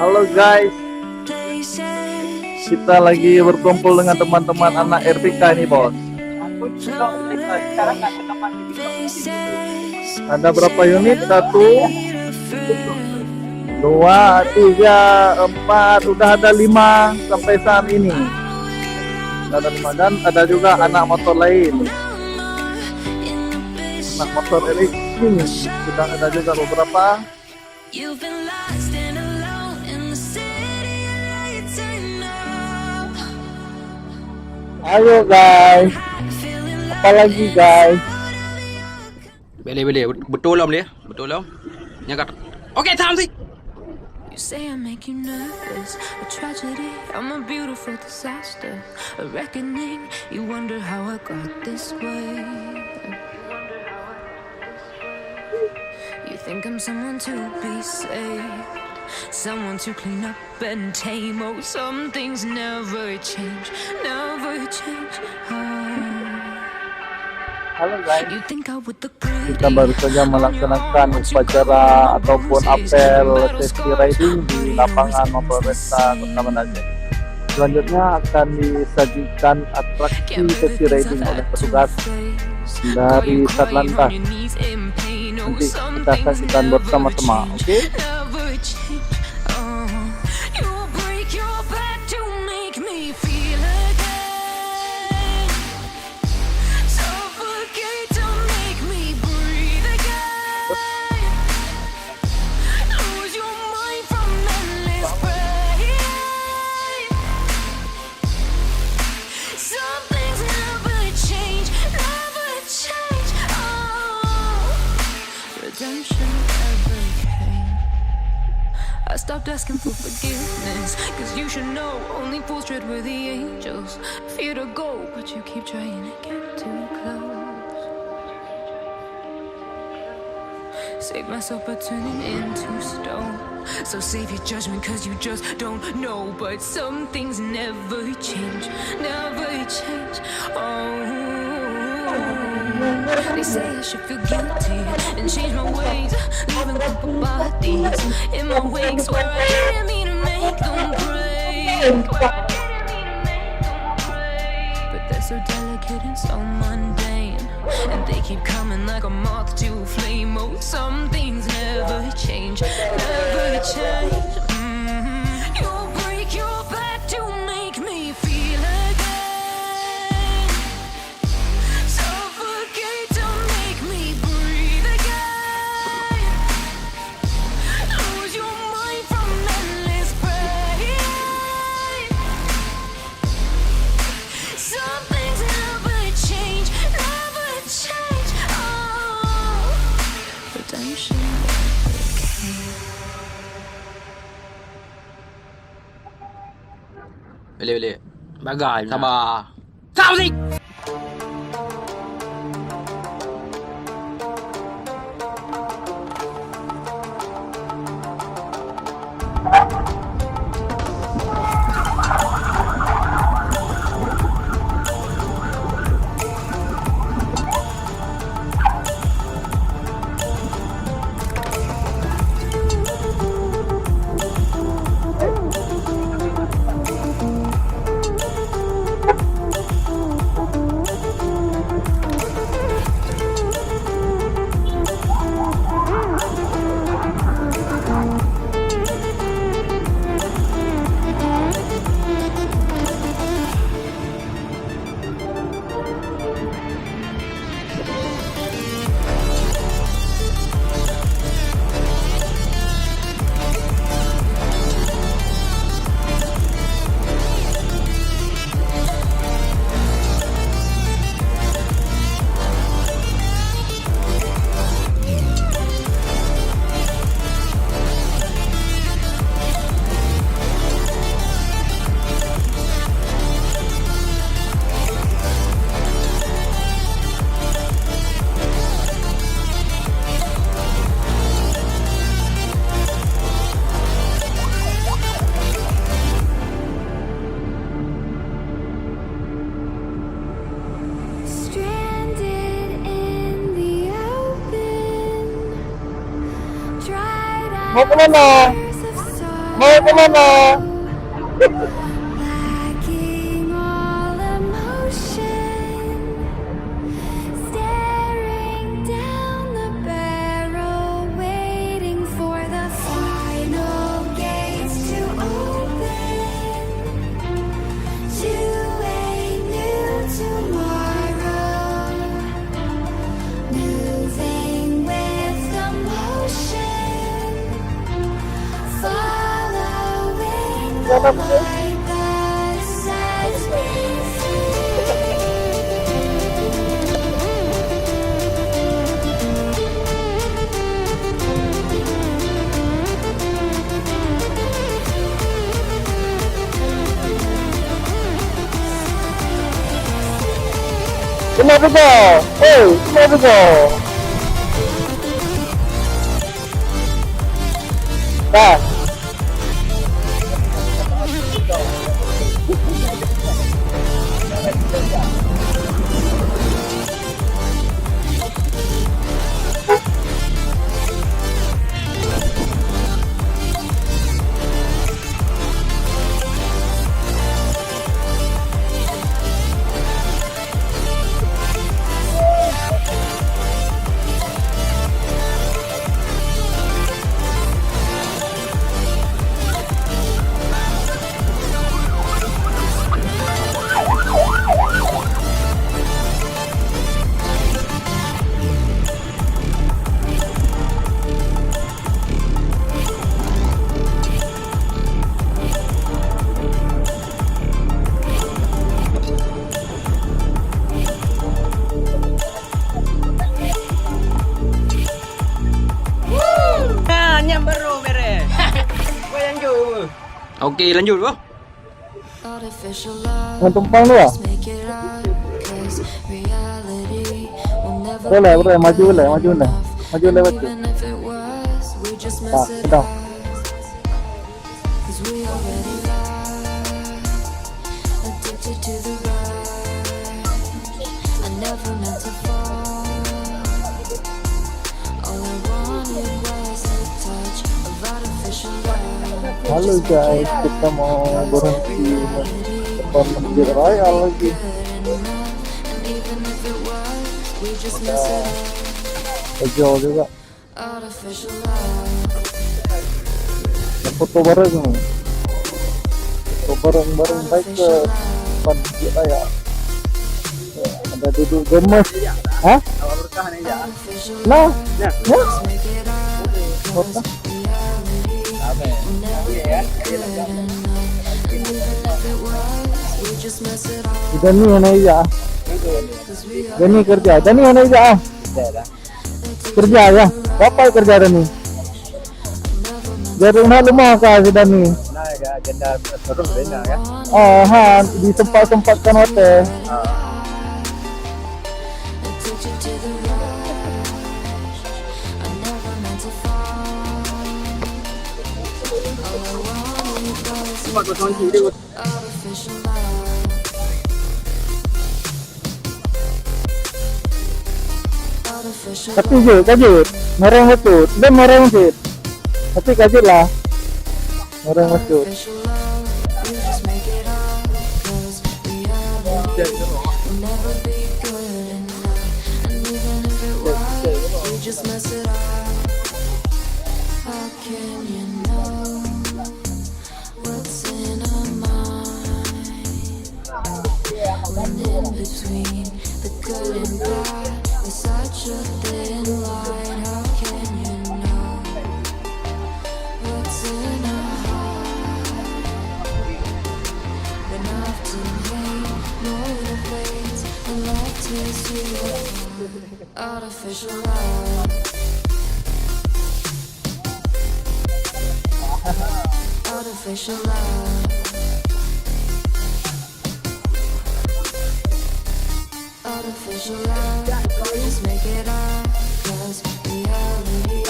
Halo guys, kita lagi berkumpul dengan teman-teman anak RPK nih bos. Ada berapa unit? 1, 2, 3, 4, udah ada 5 sampai saat ini. Ada 5 dan ada juga anak motor lain. Anak motor elektrik ini sudah ada juga beberapa. Ayo guys, apalagi guys? Boleh. Betul lah dia. Betul lah. Yang kata. Okey, time sih. You say I make you nervous, a tragedy, I'm a beautiful disaster, a reckoning, you wonder how I got this way. You think I'm someone to be saved, someone to clean up and tame. Oh, some things never change, never change. Halo guys, You think I would look pretty, kita baru saja melaksanakan upacara ataupun apel safety riding di lapangan Mapolresta Banda Aceh. Selanjutnya akan disajikan atraksi safety riding oleh petugas dari Satlantas. Nanti kita saksikan bersama-sama, oke? never change. Oh, you break your back to make me feel again, suffocate to make me breathe again, lose your mind from endless pain. Some things never change, never change. Oh, redemption never came. I stopped asking for forgiveness, cause you should know only fools tread where the angels fear to go, but you keep trying to get too close. Save myself by turning into stone, so save your judgment cause you just don't know. But some things never change, never change. Oh, they say I should feel guilty and change my ways, leaving couple bodies in my wake. Swear I didn't mean to make them break, but they're so delicate and so mundane, and they keep coming like a moth to a flame. Oh, some things never change, never change. You break your back to make me feel again, suffocate to make me breathe again, lose your mind from endless pain. Some things never change, never change. Oh, redemption never came. Boleh. Bagai. Sabar. Time sih. Mau kemana? Mau kemana? Lacking all emotion, staring down the barrel, waiting for the final gates to open to a new tomorrow, moving with the motion, following the light that sets me Kenapa kau? Hei, kenapa kau? Dah. Okey, lanjut bro. artificial love. Dengan tumpang tu lah. Make it up, 'cause reality will never Boleh, be boleh. Maju boleh, maju boleh. enough. Maju boleh betul. Even if it was, we just Tak, mess it dah. up. 'Cause we already lost, addicted to the rush. I never meant to fall. All I wanted was a touch of artificial love. Halo guys, kita mau berhenti depan Masjid Raya lagi. And even if it was, we just mess it up. Jauh juga. Artificial love. Foto bareng nih. Foto bareng-bareng baik ke depan Masjid Raya. Ya, ada duduk gemes. Hah? Artificial Nah, love. ya. Let's make it up. Foto. Reality will never be good enough. And even if it was, we just mess it up. Sudah nih yang naik ya. 'Cause we are Dani kerja, Dani yang naik ya. Kerja ya. Apa kerja Dani? Jadi rumah kah si Dani? Di tempat-tempatkan hotel. addicted to the rush. I never meant to fall. All I wanted was artificial love. Artificial Tapi kajut, mereng betul. Dia mereng sih. Tapi kajut lah. Mereng betul. artificial love. We just make it up. 'Cause reality will never be good enough. And even if it was, we just mess it up. How can you know what's in our mind? When in between the good and bad, there's such a thin line. How can you know what's in our heart? When often hate motivates and love tears you apart. Artificial love. Artificial love. Artificial love. We just make it up. 'Cause reality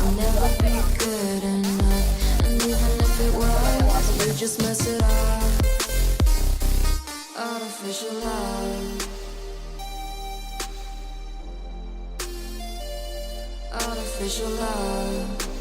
will never be good enough. And even if it was, we just mess it up. Artificial love. Artificial love.